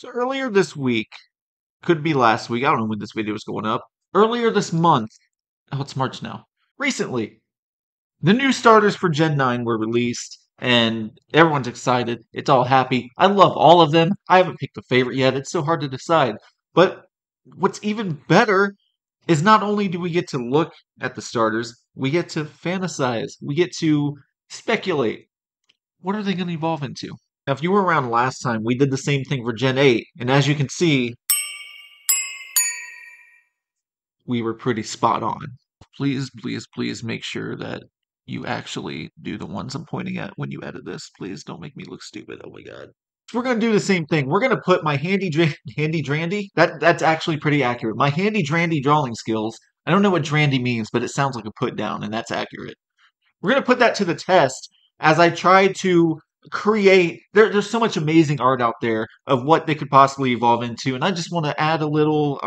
So earlier this week, could be last week, I don't know when this video is going up. Earlier this month, oh, it's March now. Recently, the new starters for Gen 9 were released, and everyone's excited. It's all happy. I love all of them. I haven't picked a favorite yet. It's so hard to decide. But what's even better is not only do we get to look at the starters, we get to fantasize. We get to speculate. What are they going to evolve into? Now, if you were around last time, we did the same thing for Gen 8, and as you can see, we were pretty spot on. Please, please, please make sure that you actually do the ones I'm pointing at when you edit this. Please don't make me look stupid. Oh my god. So we're gonna do the same thing. We're gonna put my handy drandy. That's actually pretty accurate. My handy drandy drawing skills. I don't know what drandy means, but it sounds like a put down, and that's accurate. We're gonna put that to the test as I try to create. There's so much amazing art out there of what they could possibly evolve into, and I just want to add a little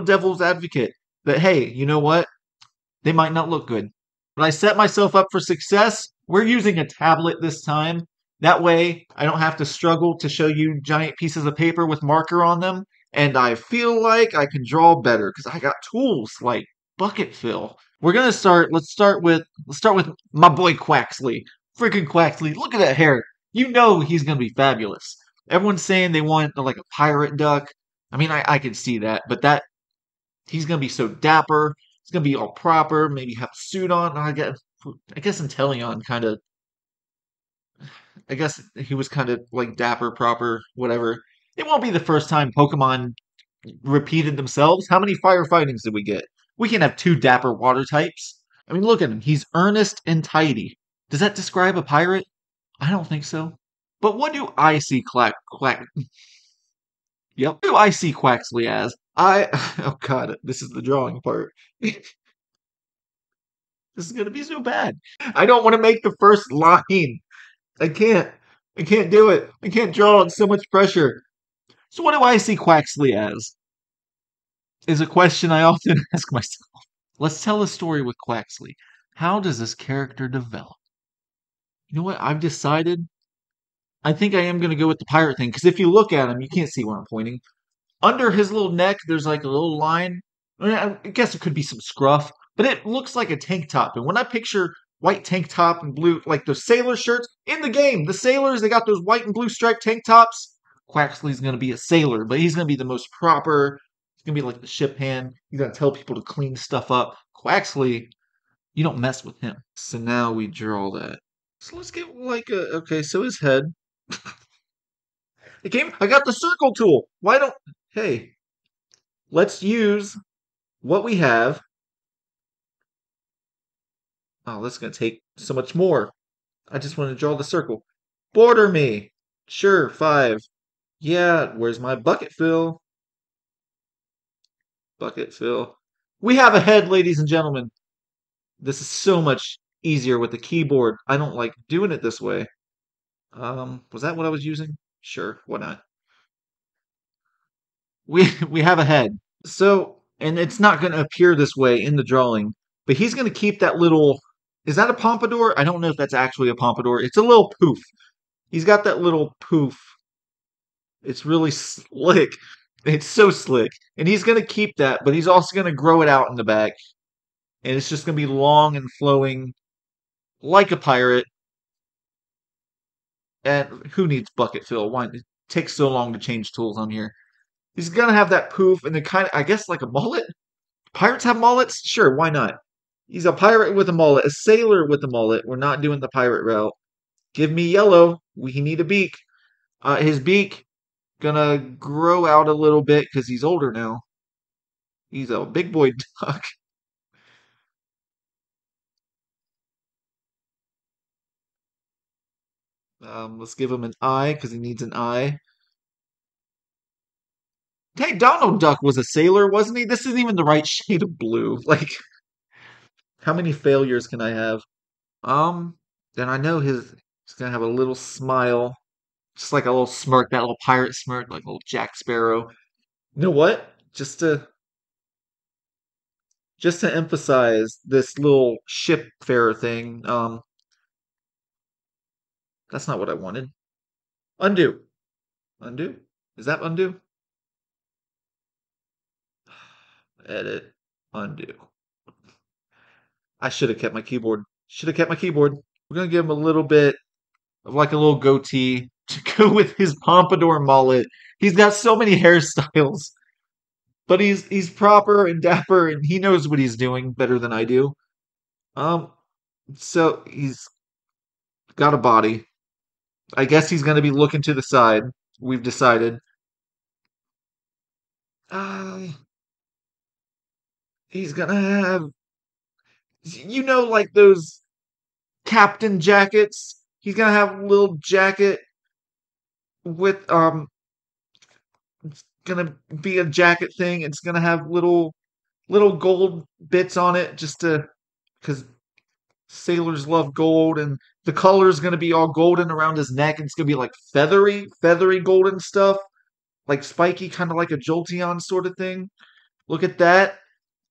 devil's advocate that, hey, you know what? They might not look good. But I set myself up for success. We're using a tablet this time. That way, I don't have to struggle to show you giant pieces of paper with marker on them. And I feel like I can draw better because I got tools like bucket fill. We're gonna start. Let's start with my boy Quaxly. Freaking Quaxly! Look at that hair. You know he's gonna be fabulous. Everyone's saying they want like a pirate duck. I mean, I can see that, but he's gonna be so dapper. He's gonna be all proper. Maybe have a suit on. I guess Inteleon kind of. I guess he was kind of like dapper, proper, whatever. It won't be the first time Pokemon repeated themselves. How many firefightings did we get? We can have two dapper water types. I mean, look at him. He's earnest and tidy. Does that describe a pirate? I don't think so. But what do I see Yep. What do I see Quaxley as? Oh god, this is the drawing part. This is gonna be so bad. I don't want to make the first line. I can't. I can't do it. I can't draw. It's so much pressure. So what do I see Quaxley as? Is a question I often ask myself. Let's tell a story with Quaxley. How does this character develop? You know what? I've decided. I think I am going to go with the pirate thing because if you look at him, you can't see where I'm pointing. Under his little neck, there's like a little line. I guess it could be some scruff, but it looks like a tank top. And when I picture white tank top and blue, like those sailor shirts in the game, the sailors, they got those white and blue striped tank tops. Quaxley's going to be a sailor, but he's going to be the most proper. He's going to be like the ship hand. He's going to tell people to clean stuff up. Quaxley, you don't mess with him. So now we draw that. So let's get like a, okay, so his head. I got the circle tool. Why don't, hey, let's use what we have. Oh, that's going to take so much more. I just want to draw the circle. Border me. Sure, 5. Yeah, where's my bucket fill? Bucket fill. We have a head, ladies and gentlemen. This is so much easier with the keyboard. I don't like doing it this way. Was that what I was using? Sure, why not? We have a head. So, and it's not going to appear this way in the drawing, but he's going to keep that little. Is that a pompadour? I don't know if that's actually a pompadour. It's a little poof. He's got that little poof. It's really slick. It's so slick. And he's going to keep that, but he's also going to grow it out in the back. And it's just going to be long and flowing like a pirate. And who needs bucket fill? Why it takes so long to change tools on here? He's going to have that poof and then kind of, I guess, like a mullet. Pirates have mullets? Sure, why not? He's a pirate with a mullet, a sailor with a mullet. We're not doing the pirate route. Give me yellow. We need a beak. His beak gonna grow out a little bit because he's older now. He's a big boy duck. Let's give him an eye because he needs an eye. Hey, Donald Duck was a sailor, wasn't he? This isn't even the right shade of blue. Like, how many failures can I have? Then I know he's gonna have a little smile, just like a little smirk, that little pirate smirk, like a little Jack Sparrow. You know what? Just to emphasize this little ship farer thing. That's not what I wanted. Undo. Undo. Is that undo? Edit, undo. I should have kept my keyboard. Should have kept my keyboard. We're gonna give him a little bit of like a little goatee to go with his pompadour mullet. He's got so many hairstyles, but he's proper and dapper, and he knows what he's doing better than I do. Um, so he's got a body. I guess he's gonna be looking to the side. We've decided. Uh, he's gonna have, like those captain jackets. He's gonna have a little jacket with it's gonna be a jacket thing. It's gonna have little gold bits on it just to because sailors love gold, and the color is gonna be all golden around his neck, and it's gonna be like feathery golden stuff, like spiky, kind of like a Jolteon sort of thing. Look at that.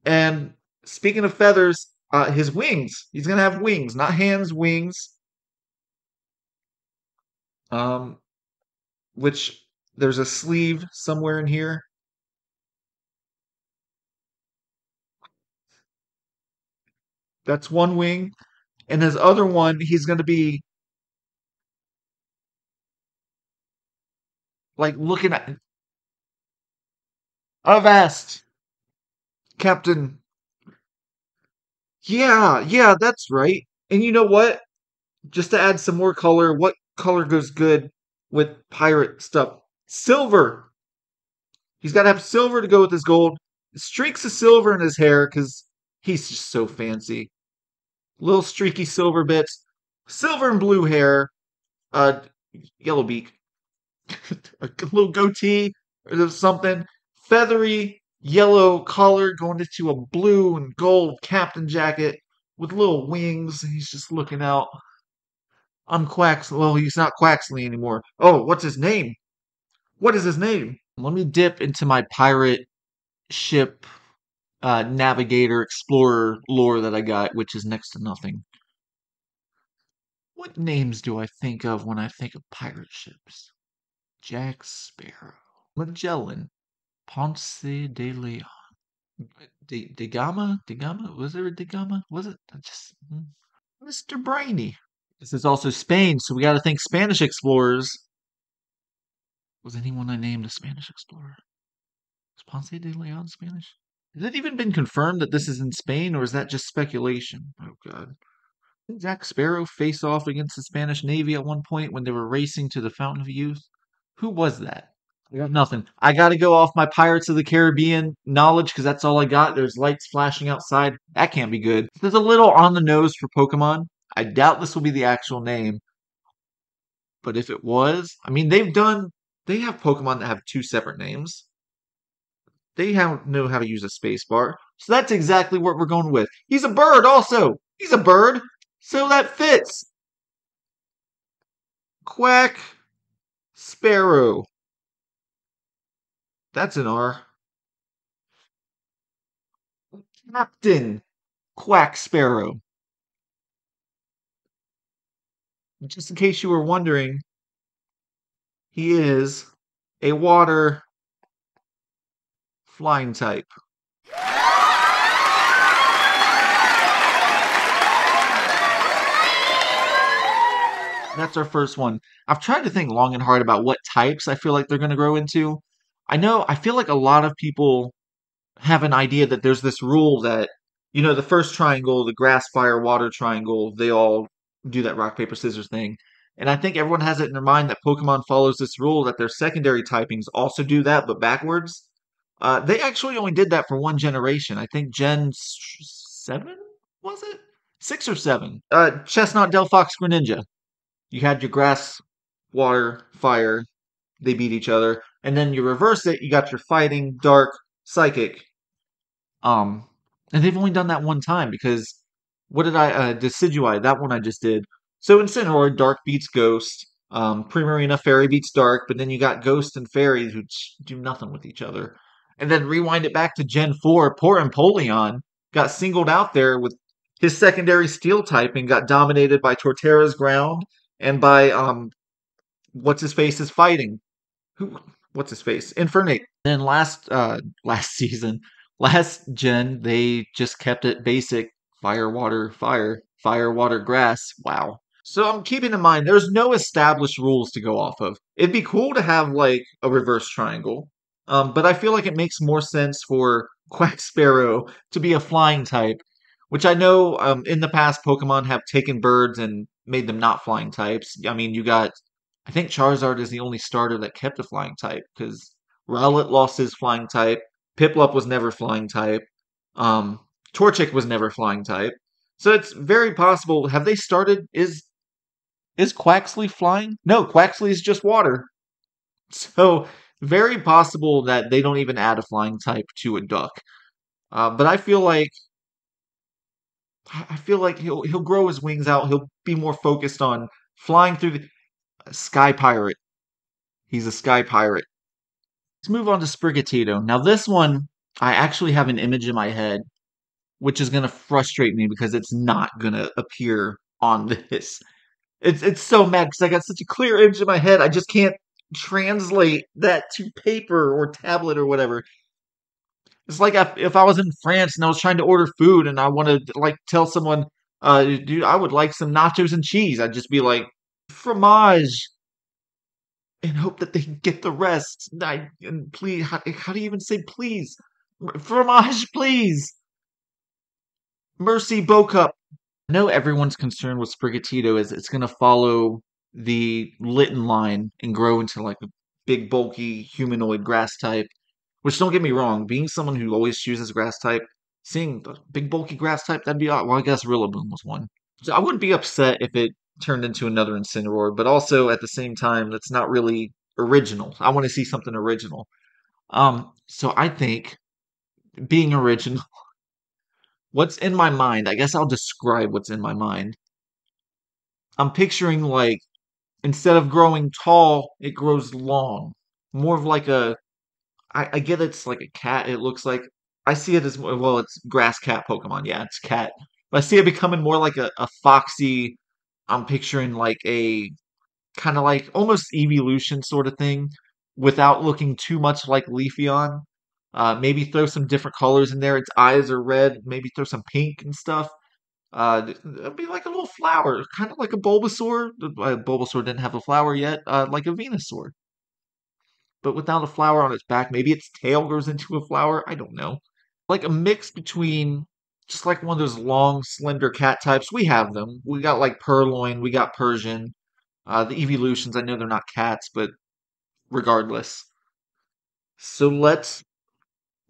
And speaking of feathers, his wings. He's gonna have wings, not hands, wings. Um, which there's a sleeve somewhere in here. That's one wing. And his other one, he's gonna be like looking at Avast, Captain. Yeah, that's right. And you know what? Just to add some more color, what color goes good with pirate stuff? Silver. He's got to have silver to go with his gold. Streaks of silver in his hair because he's just so fancy. Little streaky silver bits, silver and blue hair, uh, yellow beak, a little goatee or something, feathery yellow collar going into a blue and gold captain jacket with little wings. He's just looking out. I'm Quax. Well, he's not Quaxly anymore. Oh, what's his name? What is his name? Let me dip into my pirate ship navigator explorer lore that I got, which is next to nothing. What names do I think of when I think of pirate ships? Jack Sparrow, Magellan, Ponce de Leon, De Gama, De Gama. Was there a De Gama? Was it? I just Mr. Brainy. This is also Spain, so we got to think Spanish explorers. Was anyone I named a Spanish explorer? Is Ponce de Leon Spanish? Has it even been confirmed that this is in Spain, or is that just speculation? Oh God. Did Jack Sparrow face off against the Spanish Navy at one point when they were racing to the Fountain of Youth? Who was that? I got nothing. I got to go off my Pirates of the Caribbean knowledge because that's all I got. There's lights flashing outside. That can't be good. There's a little on the nose for Pokemon. I doubt this will be the actual name, but if it was, I mean, they have Pokemon that have two separate names. Know how to use a space bar. So that's exactly what we're going with. He's a bird also. He's a bird. So that fits. Quack Sparrow. That's an R. Captain Quack Sparrow. Just in case you were wondering, he is a water flying type. That's our first one. I've tried to think long and hard about what types I feel like they're going to grow into. I feel like a lot of people have an idea that there's this rule that, the first triangle, the grass, fire, water triangle, they all do that rock, paper, scissors thing. And I think everyone has it in their mind that Pokemon follows this rule that their secondary typings also do that, but backwards. They actually only did that for one generation. I think Gen 7, was it? 6 or 7. Chestnut, Delphox, Greninja. You had your grass, water, fire. They beat each other. And then you reverse it, you got your fighting, dark, psychic. Um, and they've only done that one time because what did Decidueye, that one I just did. So Incineroar, Dark beats Ghost. Primarina, Fairy beats Dark, but then you got Ghost and Fairy who do nothing with each other. And then rewind it back to Gen 4, poor Empoleon got singled out there with his secondary steel type and got dominated by Torterra's ground and by what's his face is fighting. Who what's his face? Infernape. Then last season, last gen, they just kept it basic. Fire, water, fire, fire, water, grass. Wow. So I'm keeping in mind there's no established rules to go off of. It'd be cool to have like a reverse triangle. But I feel like it makes more sense for Quack Sparrow to be a flying type, which I know in the past Pokemon have taken birds and made them not flying types. I mean, I think Charizard is the only starter that kept a flying type because Rowlet lost his flying type. Piplup was never flying type. Um, Torchic was never flying type. So it's very possible. Have they started? Is Quaxly flying? No, Quaxly is just water. So very possible that they don't even add a flying type to a duck. But I feel like he'll grow his wings out. He'll be more focused on flying through the sky pirate. He's a sky pirate. Let's move on to Sprigatito. Now this one, I actually have an image in my head, which is gonna frustrate me because it's not gonna appear on this. It's so mad because I got such a clear image in my head. I just can't translate that to paper or tablet or whatever. It's like if I was in France and I was trying to order food and I wanted to like tell someone, dude, I would like some nachos and cheese. I'd just be like, fromage, and hope that they can get the rest. And please, how do you even say please? Fromage, please. Mercy, Bocup. I know everyone's concern with Sprigatito is it's going to follow the Litten line and grow into like a big, bulky, humanoid grass type. Which don't get me wrong, being someone who always chooses grass type, seeing the big, bulky grass type, that'd be odd. Well, I guess Rillaboom was one. So I wouldn't be upset if it turned into another Incineroar, but also at the same time, that's not really original. I want to see something original. So I think being original, what's in my mind, I guess I'll describe what's in my mind. I'm picturing like instead of growing tall, it grows long. More of like I get it's like a cat. It looks like I see it as well. It's grass cat Pokemon. Yeah, it's cat. But I see it becoming more like a foxy. I'm picturing like a kind of like almost evolution sort of thing, without looking too much like Leafeon. Maybe throw some different colors in there. Its eyes are red. Maybe throw some pink and stuff. It'd be like a little flower, kind of like a Bulbasaur. Bulbasaur didn't have a flower yet, like a Venusaur, but without a flower on its back. Maybe its tail grows into a flower. I don't know. Like a mix between just like one of those long, slender cat types. We have them. We got like Purloin, we got Persian. The evolutions, I know they're not cats, but regardless. So let's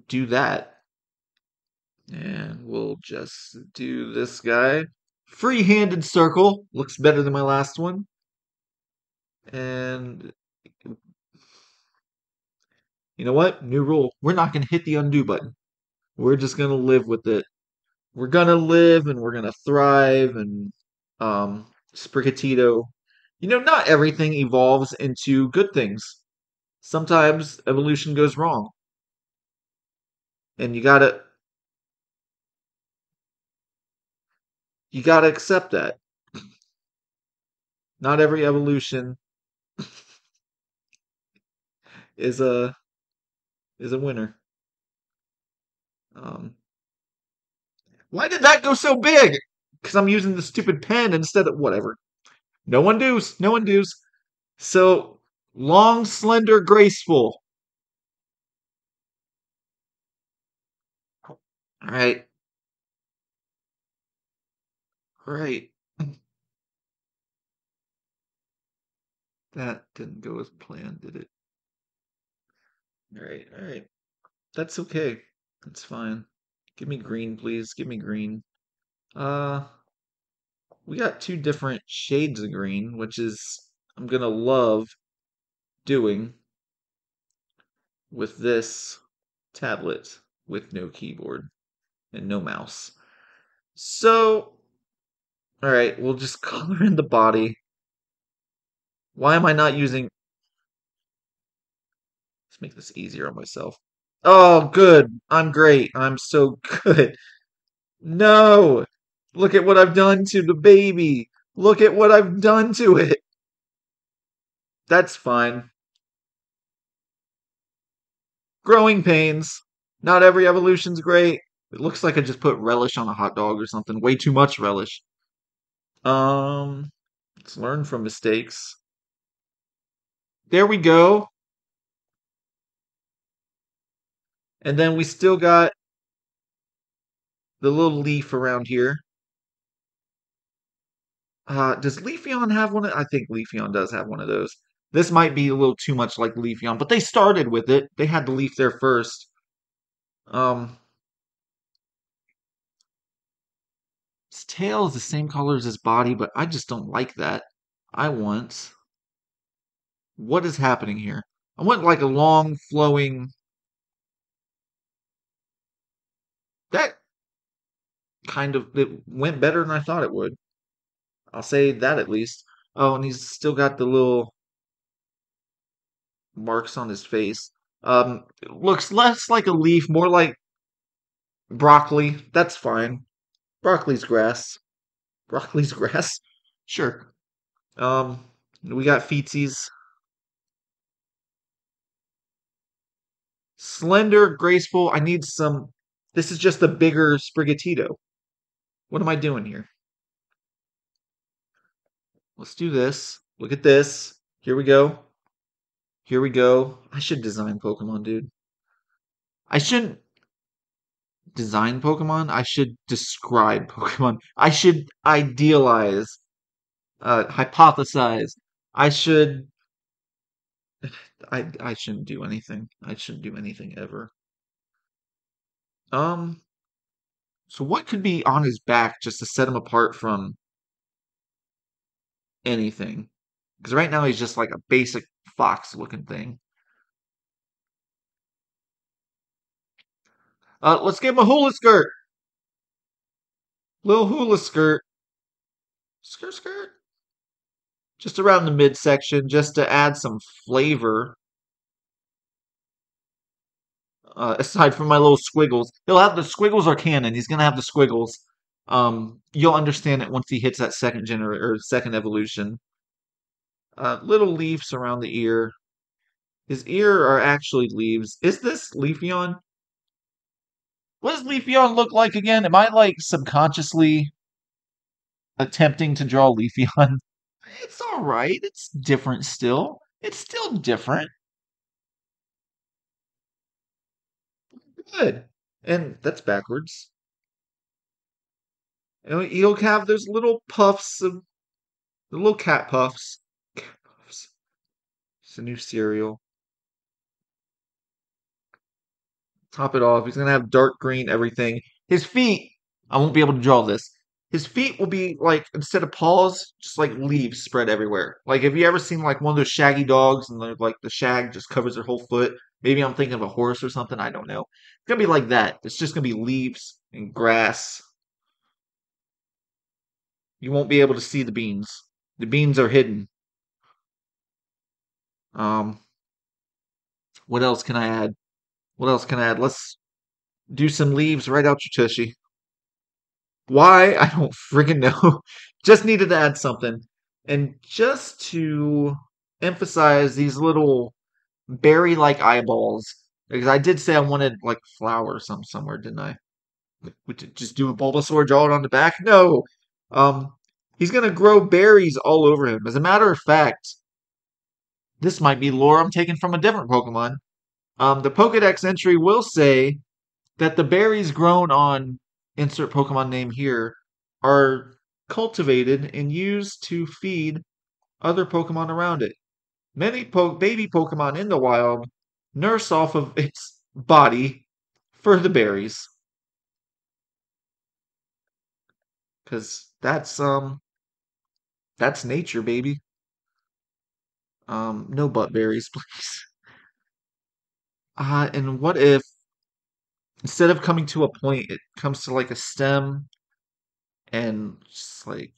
do that. And we'll just do this guy. Free-handed circle. Looks better than my last one. And you know what? New rule. We're not going to hit the undo button. We're just going to live with it. We're gonna live and we're gonna thrive and Sprigatito. You know, not everything evolves into good things. Sometimes evolution goes wrong. And you gotta accept that. Not every evolution is a winner. Um why did that go so big? Because I'm using the stupid pen instead of whatever. No one does. No one does. So long, slender, graceful. Alright. Right. That didn't go as planned, did it? All right, all right. That's okay. That's fine. Give me green, please. Give me green. Uh, we got two different shades of green, which is I'm gonna love doing with this tablet with no keyboard and no mouse. So, all right, we'll just color in the body. Why am I not using? Let's make this easier on myself. Oh, good. I'm great. I'm so good. No! Look at what I've done to the baby. Look at what I've done to it. That's fine. Growing pains. Not every evolution's great. It looks like I just put relish on a hot dog or something. Way too much relish. Um, let's learn from mistakes. There we go. And then we still got the little leaf around here. Does Leafeon have one? I think Leafeon does have one of those. This might be a little too much like Leafeon, but they started with it. They had the leaf there first. Um, his tail is the same color as his body, but I just don't like that. I want. What is happening here? I want like a long flowing. That kind of it went better than I thought it would. I'll say that at least. Oh, and he's still got the little marks on his face. It looks less like a leaf, more like broccoli. That's fine. Broccoli's grass. Broccoli's grass. Sure. Um, we got feetsies. Slender, graceful. I need some. This is just a bigger Sprigatito. What am I doing here? Let's do this. Look at this. Here we go. Here we go. I should design Pokemon, dude. I shouldn't design Pokemon. I should describe Pokemon. I should idealize, hypothesize. I should. I shouldn't do anything. I shouldn't do anything ever. Um. So what could be on his back just to set him apart from anything? Because right now he's just like a basic fox-looking thing. Let's give him a hula skirt. Little hula skirt. Skirt, skirt. Just around the midsection, just to add some flavor. Aside from my little squiggles, he'll have the squiggles are canon. He's gonna have the squiggles. You'll understand it once he hits that second evolution. Little leaves around the ear. His ear are actually leaves. Is this Leafeon? What does Leafeon look like again? Am I like subconsciously attempting to draw Leafeon? It's all right. It's different still. It's still different. Good. And that's backwards. And he'll have those little puffs of the little cat puffs. Cat puffs. It's a new cereal. Top it off. He's gonna have dark green everything. His feet, I won't be able to draw this. His feet will be like instead of paws, just like leaves spread everywhere. Like have you ever seen like one of those shaggy dogs and like the shag just covers their whole foot? Maybe I'm thinking of a horse or something. I don't know. It's gonna be like that. It's just gonna be leaves and grass. You won't be able to see the beans. The beans are hidden. Um, what else can I add? What else can I add? Let's do some leaves right out your tushy. Why? I don't friggin' know. Just needed to add something. And just to emphasize these little berry-like eyeballs, because I did say I wanted like flower somewhere, didn't I? Just do a Bulbasaur, draw it on the back? No. Um, he's gonna grow berries all over him. As a matter of fact, this might be lore I'm taking from a different Pokemon. The Pokedex entry will say that the berries grown on insert Pokemon name here are cultivated and used to feed other Pokemon around it. Many baby Pokemon in the wild nurse off of its body for the berries. Cause that's nature, baby. No butt berries, please. And what if instead of coming to a point, it comes to like a stem and just like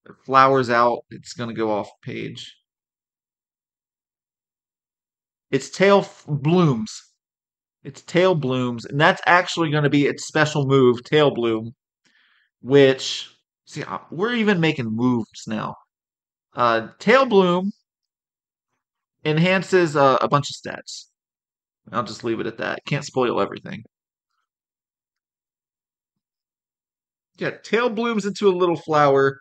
it flowers out, it's gonna go off page. Its tail blooms. Its tail blooms, and that's actually going to be its special move, Tail Bloom, which, see, we're even making moves now. Tail Bloom enhances a bunch of stats. I'll just leave it at that. Can't spoil everything. Yeah, tail blooms into a little flower.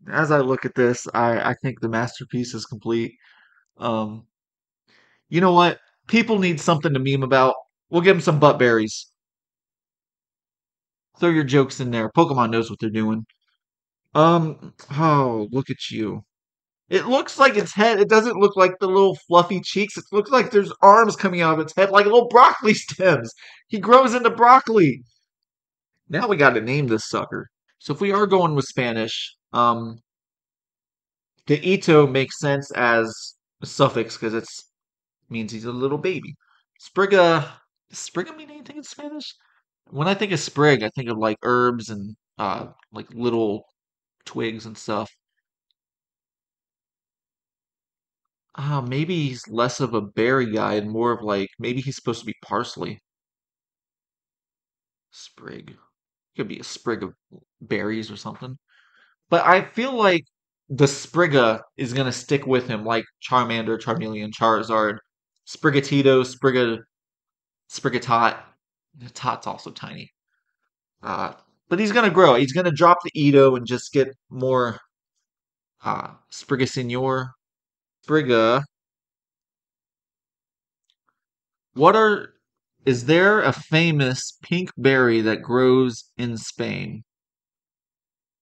As I look at this, I think the masterpiece is complete. Um, you know what? People need something to meme about. We'll give them some butt berries. Throw your jokes in there. Pokemon knows what they're doing. Oh, look at you. It looks like its head. It doesn't look like the little fluffy cheeks. It looks like there's arms coming out of its head, like little broccoli stems. He grows into broccoli. Now we got to name this sucker. So if we are going with Spanish, the ito makes sense as a suffix because it means he's a little baby. Spriga, does Spriga mean anything in Spanish? When I think of sprig, I think of like herbs and like little twigs and stuff. Maybe he's less of a berry guy and more of like maybe he's supposed to be parsley. Sprig. Could be a sprig of berries or something. But I feel like the Spriga is gonna stick with him, like Charmander, Charmeleon, Charizard, Sprigatito, Sprigatot. Tot's also tiny. Uh, but he's gonna grow. He's gonna drop the Edo and just get more Spriga Senior. Spriga. What are is there a famous pink berry that grows in Spain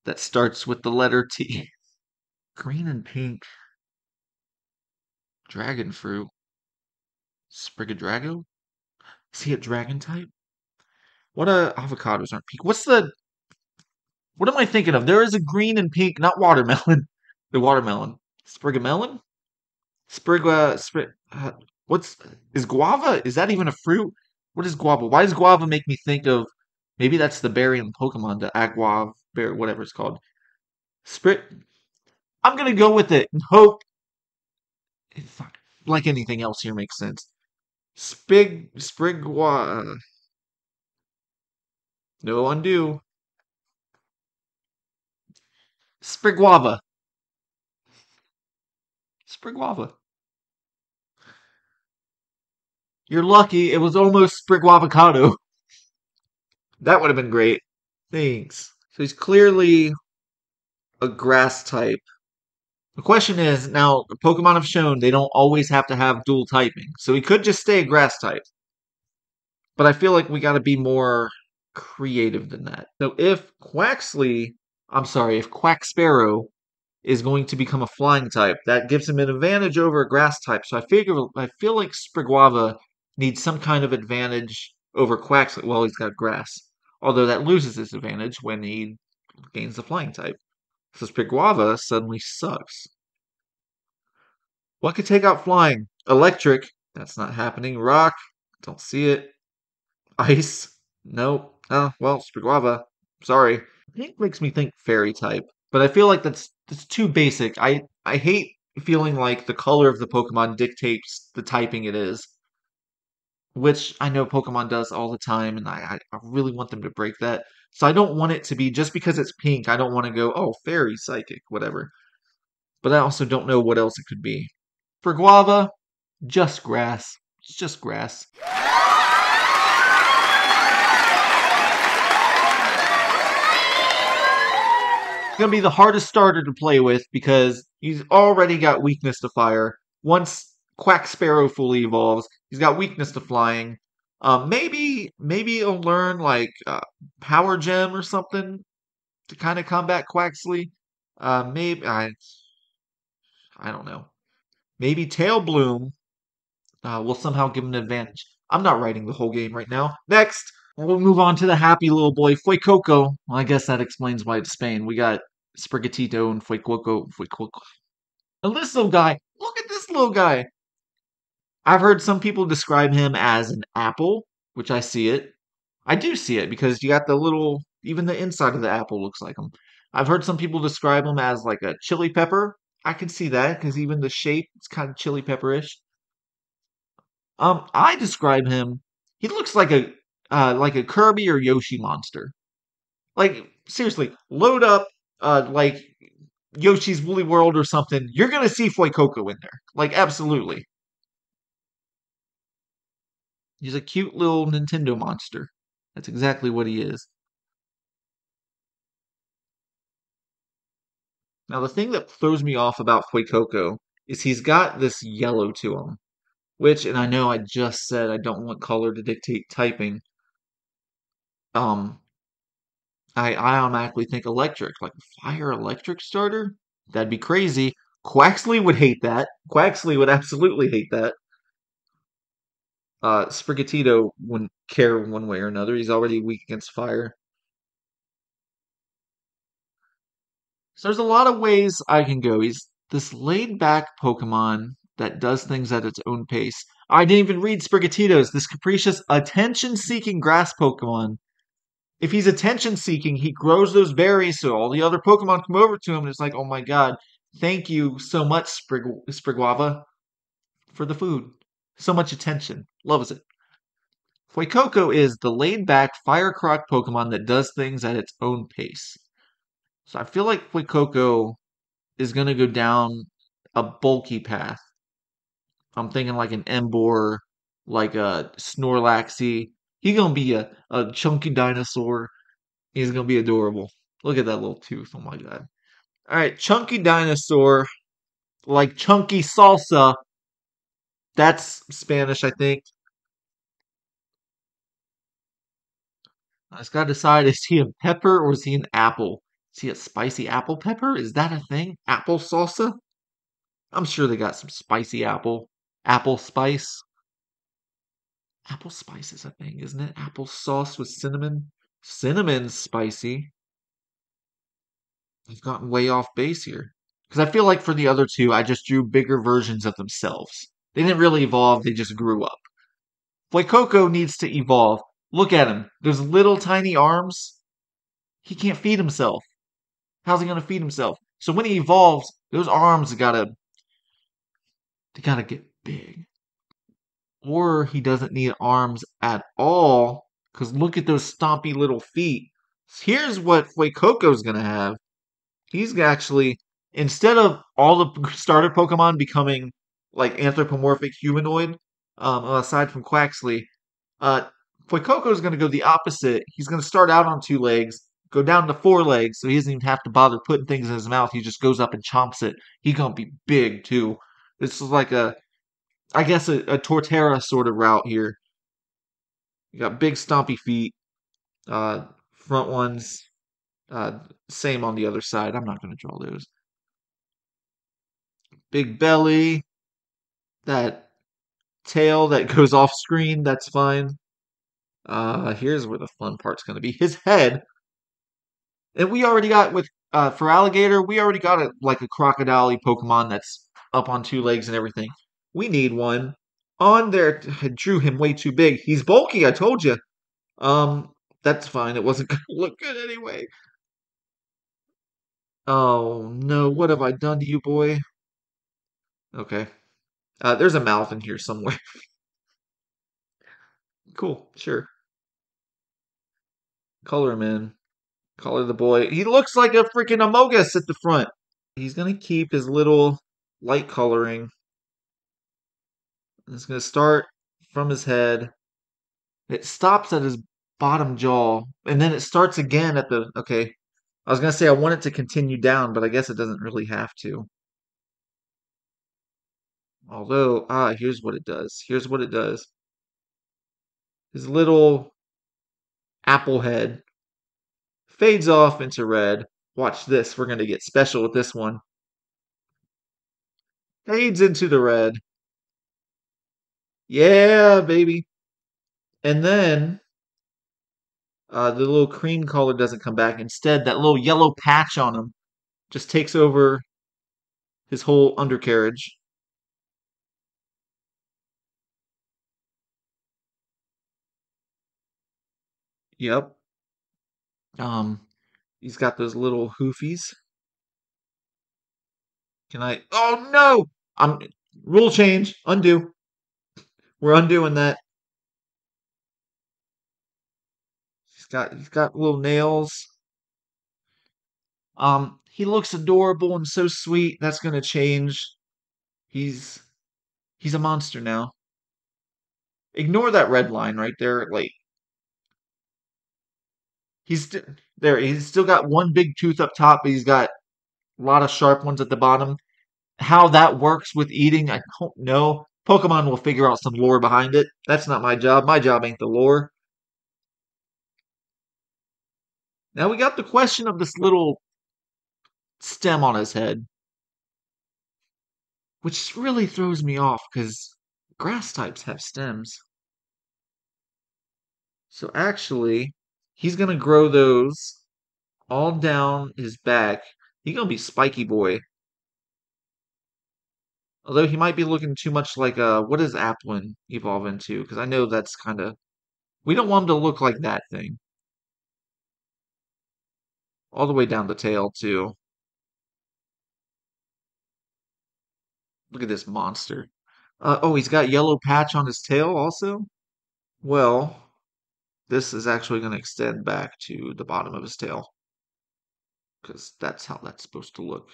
that starts with the letter T? Green and pink dragon fruit. Sprigadrago? Is he a dragon type? What avocados aren't pink? What am I thinking of? There is a green and pink, not watermelon. The watermelon. Sprigamelon? What's is guava? Is that even a fruit? What is guava? Why does guava make me think of maybe that's the berry in Pokemon, the aguav berry, whatever it's called. Sprit. I'm gonna go with it and hope like anything else here makes sense. Sprigwa. No undo. Sprigguava. Sprigguava. You're lucky. It was almost Sprigguavocado. That would have been great. Thanks. So he's clearly a grass type. The question is now, Pokemon have shown they don't always have to have dual typing. So he could just stay a grass type. But I feel like we got to be more creative than that. So if Quacksparrow is going to become a flying type, that gives him an advantage over a grass type. So I feel like Sprigguava needs some kind of advantage over Quaxly. Well, he's got grass. Although that loses his advantage when he gains the flying type. So Sprigguava suddenly sucks. What could take out flying? Electric. That's not happening. Rock. Don't see it. Ice. Nope. Oh, well, Sprigguava. Sorry. It makes me think fairy type. But I feel like that's too basic. I hate feeling like the color of the Pokemon dictates the typing it is, which I know Pokemon does all the time, and I really want them to break that. So I don't want it to be just because it's pink. I don't want to go, oh, fairy, psychic, whatever. But I also don't know what else it could be. For Guava, just grass. It's just grass. Going to be the hardest starter to play with because he's already got weakness to fire. Once Quack Sparrow fully evolves, he's got weakness to flying. Maybe he'll learn like Power Gem or something to kind of combat Quaxly. Maybe I don't know. Maybe Tail Bloom will somehow give him an advantage. I'm not writing the whole game right now. Next, we'll move on to the happy little boy, Fuecoco. Well, I guess that explains why it's Spain. We got Sprigatito and Fuecoco. And this little guy, look at this little guy. I've heard some people describe him as an apple, which I see it. I do see it because you got the little, even the inside of the apple looks like him. I've heard some people describe him as like a chili pepper. I can see that because even the shape is kind of chili pepperish. I describe him. He looks like a Kirby or Yoshi monster. Like seriously, load up like Yoshi's Woolly World or something. You're gonna see Fuecoco in there. Like absolutely. He's a cute little Nintendo monster. That's exactly what he is. Now, the thing that throws me off about Fuecoco is he's got this yellow to him, which, and I know I just said I don't want color to dictate typing. Um, I automatically think electric, like fire electric starter. That'd be crazy. Quaxly would hate that. Quaxly would absolutely hate that. Sprigatito wouldn't care one way or another. He's already weak against fire. So there's a lot of ways I can go. He's this laid back Pokemon that does things at its own pace. I didn't even read Sprigatito's, this capricious attention seeking grass Pokemon. If he's attention seeking, he grows those berries so all the other Pokemon come over to him and it's like, oh my god, thank you so much, Sprigwava, for the food. So much attention. Loves it. Fuecoco is the laid back Firecroc Pokemon that does things at its own pace. So I feel like Fuecoco is going to go down a bulky path. I'm thinking like an Emboar, like a Snorlaxy. He's going to be a chunky dinosaur. He's going to be adorable. Look at that little tooth. Oh my god. All right, chunky dinosaur, like chunky salsa. That's Spanish, I think. I just got to decide, is he a pepper or is he an apple? Is he a spicy apple pepper? Is that a thing? Apple salsa? I'm sure they got some spicy apple. Apple spice. Apple spice is a thing, isn't it? Apple sauce with cinnamon. Cinnamon's spicy. I've gotten way off base here. Because I feel like for the other two, I just drew bigger versions of themselves. They didn't really evolve, they just grew up. Fuecoco needs to evolve. Look at him. Those little tiny arms. He can't feed himself. How's he gonna feed himself? So when he evolves, those arms gotta get big. Or he doesn't need arms at all. Because look at those stompy little feet. Here's what Fuecoco's gonna have. He's actually, instead of all the starter Pokemon becoming like anthropomorphic humanoid, aside from Quaxly, uh, Fuecoco is going to go the opposite. He's going to start out on two legs, go down to four legs, so he doesn't even have to bother putting things in his mouth. He just goes up and chomps it. He's going to be big too. This is like I guess, a Torterra sort of route here. You got big stompy feet, uh, front ones, uh, same on the other side. I'm not going to draw those. Big belly, that tail that goes off screen, that's fine. Here's where the fun part's going to be. His head. And we already got with for alligator, we already got like a crocodile Pokemon that's up on two legs and everything. We need one on there. I drew him way too big. He's bulky, I told you. Um, that's fine. It wasn't gonna look good anyway. Oh no, what have I done to you, boy? Okay. There's a mouth in here somewhere. Cool, sure. Color him in. Color the boy. He looks like a freaking Amogus at the front. He's gonna keep his little light coloring. It's gonna start from his head. It stops at his bottom jaw, and then it starts again at the. Okay, I was gonna say I want it to continue down, but I guess it doesn't really have to. Although, here's what it does. Here's what it does. His little apple head fades off into red. Watch this. We're gonna get special with this one. Fades into the red. Yeah, baby. And then the little cream color doesn't come back. Instead, that little yellow patch on him just takes over his whole undercarriage. Yep. Um, he's got those little hoofies. Can I? Oh no! I'm rule change. Undo. We're undoing that. He's got little nails. He looks adorable and so sweet. That's gonna change. He's he's a monster now. Ignore that red line right there. Like there. He's still got one big tooth up top, but he's got a lot of sharp ones at the bottom. How that works with eating, I don't know. Pokemon will figure out some lore behind it. That's not my job. My job ain't the lore. Now we got the question of this little stem on his head, which really throws me off because grass types have stems. So actually, he's gonna grow those all down his back. He's gonna be Spiky Boy. Although he might be looking too much like what does Applin evolve into? Because I know that's kind of we don't want him to look like that thing. All the way down the tail too. Look at this monster. Oh, he's got yellow patch on his tail also? Well, this is actually going to extend back to the bottom of his tail because that's how that's supposed to look.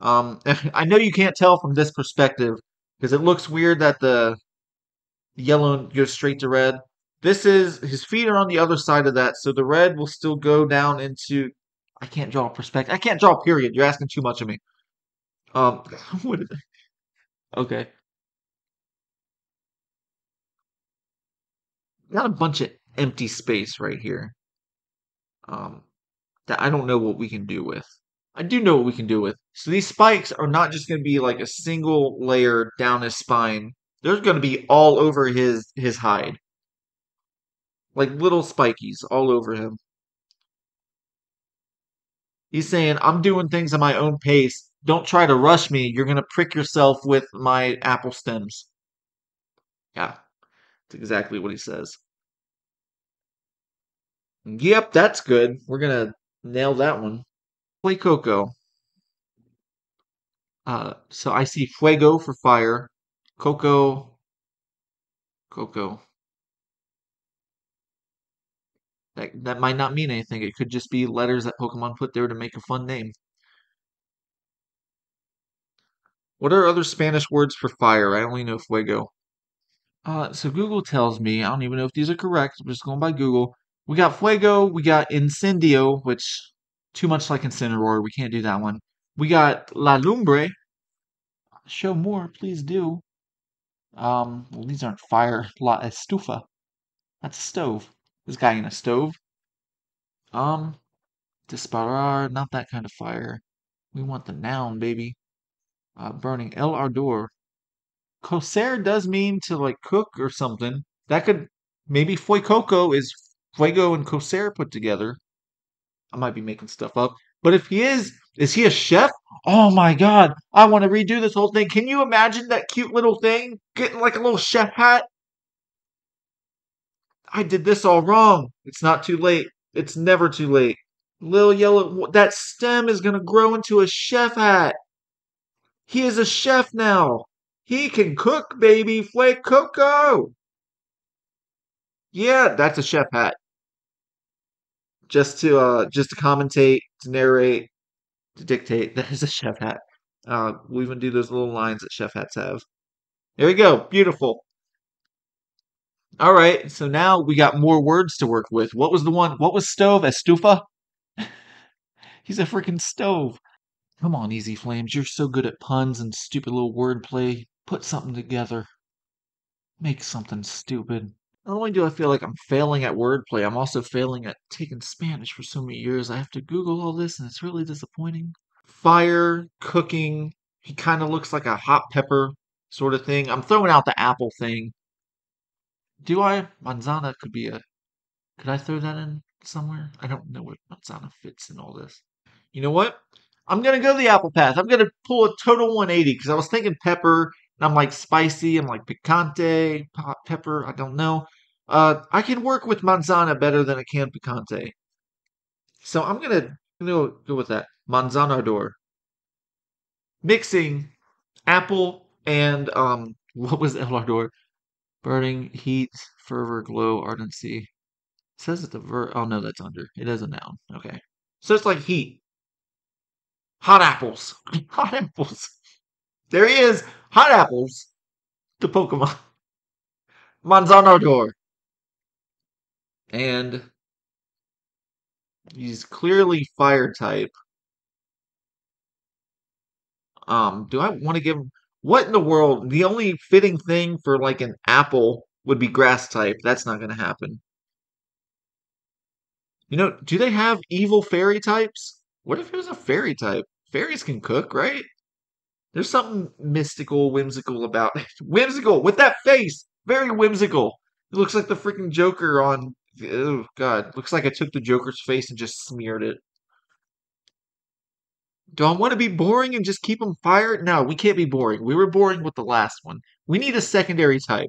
I know you can't tell from this perspective because it looks weird that the yellow goes straight to red. This is his feet are on the other side of that, so the red will still go down into. I can't draw a perspective. I can't draw a period. You're asking too much of me. Um, what is it? Okay, got a bunch of empty space right here. Um, that I don't know what we can do with. I do know what we can do with. So these spikes are not just going to be like a single layer down his spine. They're going to be all over his hide, like little spikies all over him. He's saying, "I'm doing things at my own pace. Don't try to rush me. You're going to prick yourself with my apple stems." Yeah, that's exactly what he says. Yep, that's good. We're gonna nail that one. Fuecoco. So I see fuego for fire, coco, coco. That might not mean anything. It could just be letters that Pokemon put there to make a fun name. What are other Spanish words for fire? I only know fuego. So Google tells me, I don't even know if these are correct. I'm just going by Google. We got fuego, we got incendio, which too much like incineroar. We can't do that one. We got la lumbre. Show more, please do. Well, these aren't fire. La estufa. That's a stove. This guy in a stove. Um, disparar, not that kind of fire. We want the noun, baby. Burning El Ardor. Cocer does mean to like cook or something. That could maybe Fuecoco is Fuego and Cocer put together. I might be making stuff up. But if he is he a chef? Oh my god, I want to redo this whole thing. Can you imagine that cute little thing getting like a little chef hat? I did this all wrong. It's not too late. It's never too late. Little yellow, that stem is going to grow into a chef hat. He is a chef now. He can cook, baby. Fue Coco. Yeah, that's a chef hat. Just to commentate, to narrate, to dictate. That is a chef hat. We'll even do those little lines that chef hats have. There we go. Beautiful. All right. So now we got more words to work with. What was the one? What was stove? Estufa? He's a freaking stove. Come on, Easy Flames. You're so good at puns and stupid little wordplay. Put something together. Make something stupid. Not only do I feel like I'm failing at wordplay, I'm also failing at taking Spanish for so many years. I have to Google all this, and it's really disappointing. Fire, cooking. He kind of looks like a hot pepper sort of thing. I'm throwing out the apple thing. Do I? Manzana could be a. Could I throw that in somewhere? I don't know where manzana fits in all this. You know what? I'm gonna go the apple path. I'm gonna pull a total 180 because I was thinking pepper, and I'm like spicy. I'm like picante, hot pepper. I don't know. I can work with manzana better than I can picante, so I'm gonna go with that manzanador. Mixing apple and what was El Ardor? Burning, heat, fervor, glow, ardency. It says it's a verb. Oh no, that's under. It is a noun. Okay, so it's like heat. Hot apples. Hot apples. There he is. Hot apples. The Pokemon. Manzanador. And he's clearly fire type. Do I want to give him what in the world? The only fitting thing for like an apple would be grass type. That's not gonna happen. Do they have evil fairy types? What if it was a fairy type? Fairies can cook, right? There's something mystical, whimsical about it. Whimsical with that face. Very whimsical. It looks like the freaking Joker on. Oh God, looks like I took the Joker's face and just smeared it. Do I want to be boring and just keep them fired? No, we can't be boring. We were boring with the last one. We need a secondary type.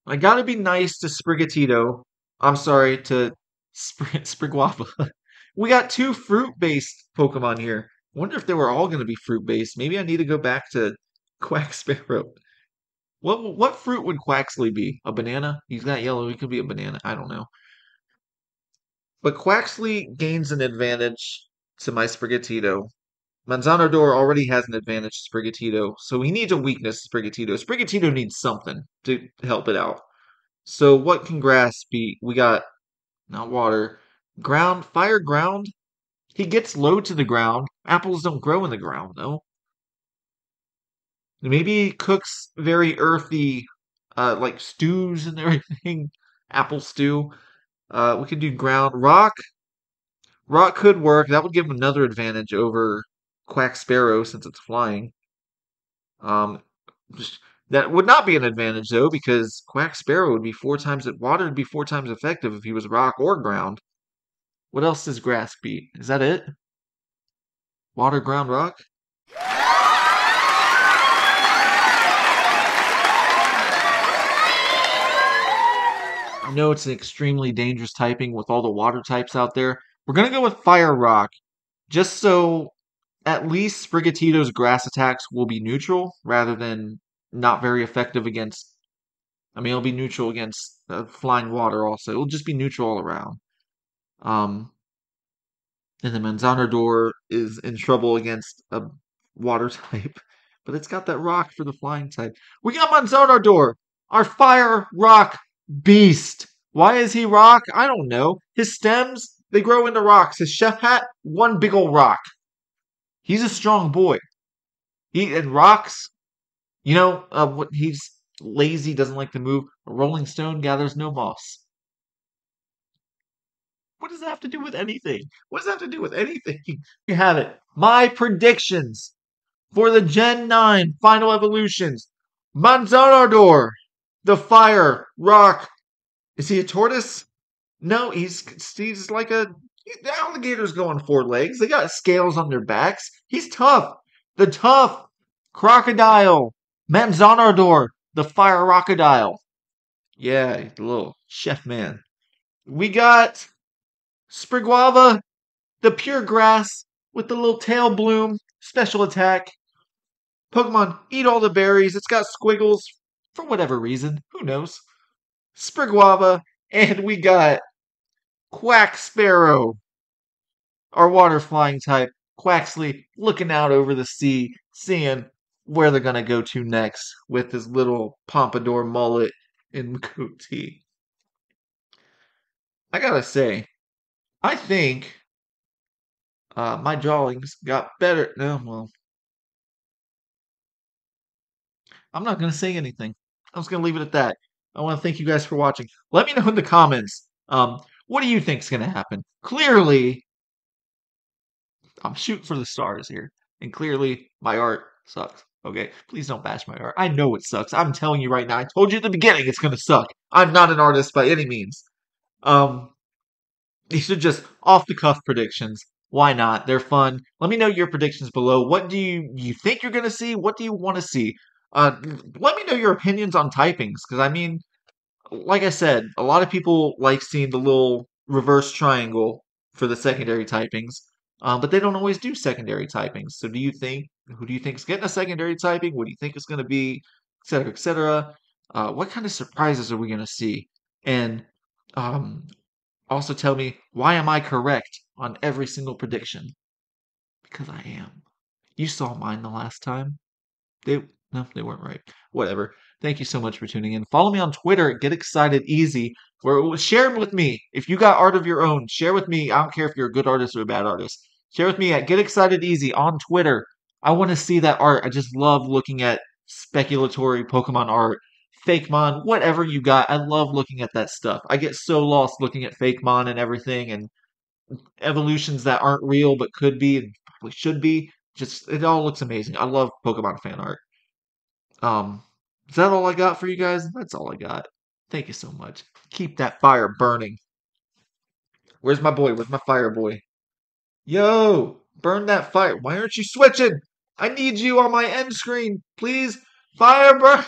I gotta be nice to Sprigatito. I'm sorry to Sprigwapa. We got two fruit-based Pokemon here. I wonder if they were all gonna be fruit-based. Maybe I need to go back to Quaxsparrow. What fruit would Quaxly be? A banana? He's got yellow. He could be a banana. I don't know. But Quaxly gains an advantage to my Sprigatito. Manzanador already has an advantage to Sprigatito, so he needs a weakness, Sprigatito. Sprigatito needs something to help it out. So what can grass be? We got not water, ground, fire, ground. He gets low to the ground. Apples don't grow in the ground, though. Maybe he cooks very earthy, like stews and everything. Apple stew. We could do ground, rock. Rock could work. That would give him another advantage over Quack Sparrow since it's flying. Um, that would not be an advantage though, because Quack Sparrow would be four times water would be four times effective if he was rock or ground. What else does grass beat? Is that it? Water, ground, rock? I know it's an extremely dangerous typing with all the water types out there. We're gonna go with fire rock, just so at least Sprigatito's grass attacks will be neutral rather than not very effective against. I mean, it'll be neutral against flying water also. It'll just be neutral all around. Um, and the Manzanador is in trouble against a water type, but it's got that rock for the flying type. We got Manzanador, our fire rock beast. Why is he rock? I don't know. His stems, they grow into rocks. His chef hat, one big old rock. He's a strong boy. He and rocks, what he's lazy, doesn't like to move. A rolling stone gathers no moss. What does that have to do with anything? What does that have to do with anything? You have it. My predictions for the Gen 9 final evolutions. Manzanador, the fire, rock. Is he a tortoise? No, he's like the alligators go on four legs. They got scales on their backs. He's tough. The tough crocodile. Manzanador, the fire crocodile. Yeah, the little chef man. We got Spriguava, the pure grass with the little tail bloom, special attack. Pokemon eat all the berries. It's got squiggles for whatever reason. Who knows? Spriguava, and we got Quack Sparrow, our water flying type. Quaxly looking out over the sea, seeing where they're gonna go to next with his little pompadour mullet and goatee. I gotta say, I think my drawings got better. No, well, I'm not going to say anything. I'm just going to leave it at that. I want to thank you guys for watching. Let me know in the comments. What do you think is going to happen? Clearly, I'm shooting for the stars here, and clearly, my art sucks. Okay, please don't bash my art. I know it sucks. I'm telling you right now. I told you at the beginning it's going to suck. I'm not an artist by any means. Um, These are just off the cuff predictions. Why not? They're fun. Let me know your predictions below. What do you think you're gonna see? What do you want to see? Let me know your opinions on typings, because I mean, like I said, a lot of people like seeing the little reverse triangle for the secondary typings, but they don't always do secondary typings. So who do you think is getting a secondary typing? What do you think is going to be, et cetera, et cetera? What kind of surprises are we going to see? And um, also tell me, why am I correct on every single prediction? Because I am. You saw mine the last time. They No, they weren't right. Whatever. Thank you so much for tuning in. Follow me on Twitter at Get Excited Easy. Where share with me if you got art of your own. Share with me. I don't care if you're a good artist or a bad artist. Share with me at Get Excited Easy on Twitter. I want to see that art. I just love looking at speculatory Pokemon art, Fakemon, whatever you got. I love looking at that stuff. I get so lost looking at Fakemon and everything, and evolutions that aren't real but could be and probably should be. Just it all looks amazing. I love Pokemon fan art. Um, is that all I got for you guys? That's all I got. Thank you so much. Keep that fire burning. Where's my boy? Where's my fire boy? Yo, burn that fire. Why aren't you switching? I need you on my end screen. Please, fire burn.